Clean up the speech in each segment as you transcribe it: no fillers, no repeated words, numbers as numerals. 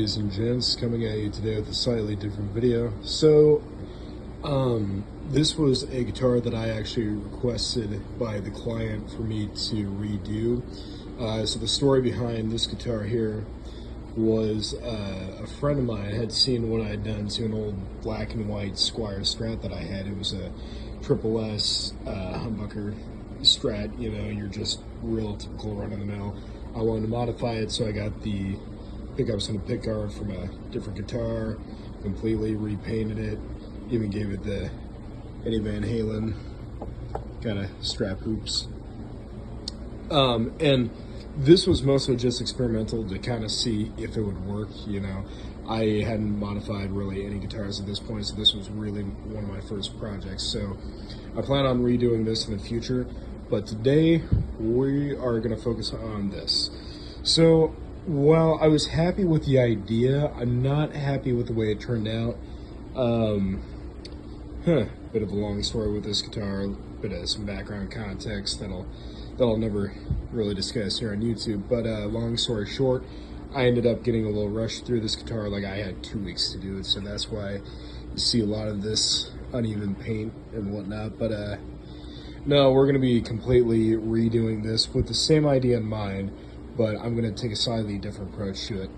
ladies and gents, coming at you today with a slightly different video. So, this was a guitar that I actually requested by the client for me to redo. So the story behind this guitar here was a friend of mine had seen what I had done to an old black and white Squire Strat that I had. It was a triple S humbucker Strat, you know, you're just real typical run-of-the-mill. I wanted to modify it, so I got the pickups and a pickguard from a different guitar, completely repainted it, even gave it the Eddie Van Halen kind of strap hoops. And this was mostly just experimental to kind of see if it would work, you know. I hadn't modified really any guitars at this point, so this was really one of my first projects. So I plan on redoing this in the future, but today we are going to focus on this. So while I was happy with the idea, I'm not happy with the way it turned out. Bit of a long story with this guitar, bit of some background context that I'll never really discuss here on YouTube. But long story short, I ended up getting a little rushed through this guitar. Like, I had 2 weeks to do it, so that's why you see a lot of this uneven paint and whatnot. But no, we're going to be completely redoing this with the same idea in mind, but I'm going to take a slightly different approach to it.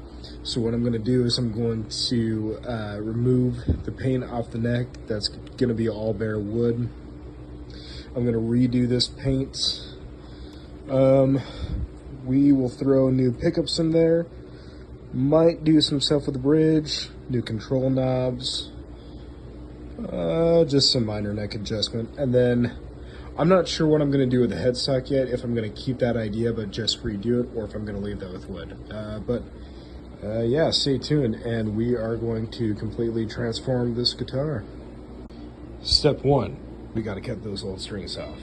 So what I'm going to do is I'm going to remove the paint off the neck. That's going to be all bare wood. I'm going to redo this paint. We will throw new pickups in there. Might do some stuff with the bridge, new control knobs, just some minor neck adjustment. And then I'm not sure what I'm going to do with the headstock yet, if I'm going to keep that idea but just redo it, or if I'm going to leave that with wood. Yeah, stay tuned, and we are going to completely transform this guitar. Step 1, we got to cut those old strings off.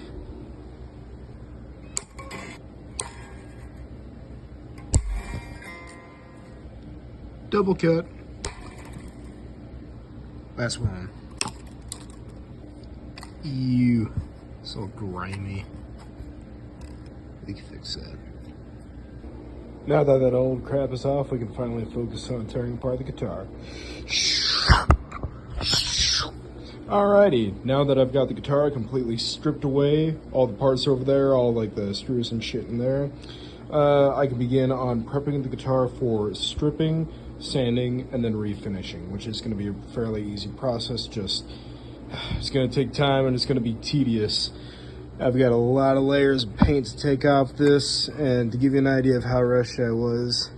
Double cut. Last one. Ew, so grimy. We can fix that. Now that that old crap is off, we can finally focus on tearing apart the guitar. Alrighty, now that I've got the guitar completely stripped away, all the parts over there, all like the screws and shit in there, I can begin on prepping the guitar for stripping, sanding, and then refinishing, which is going to be a fairly easy process. Just, it's going to take time and it's going to be tedious. I've got a lot of layers of paint to take off this, and to give you an idea of how rushed I was,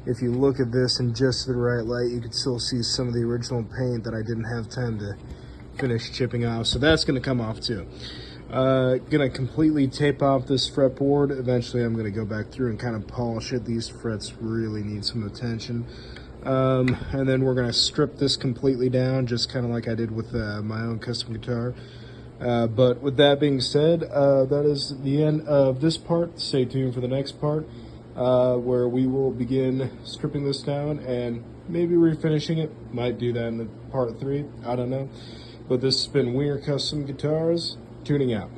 if you look at this in just the right light, you can still see some of the original paint that I didn't have time to finish chipping off, so that's going to come off too. Gonna completely tape off this fretboard. Eventually I'm gonna go back through and kind of polish it. These frets really need some attention. And then we're gonna strip this completely down, just kind of like I did with my own custom guitar. But with that being said, that is the end of this part. Stay tuned for the next part, where we will begin stripping this down and maybe refinishing it. Might do that in the part 3, I don't know. But this has been Wiener Custom Guitars, tuning out.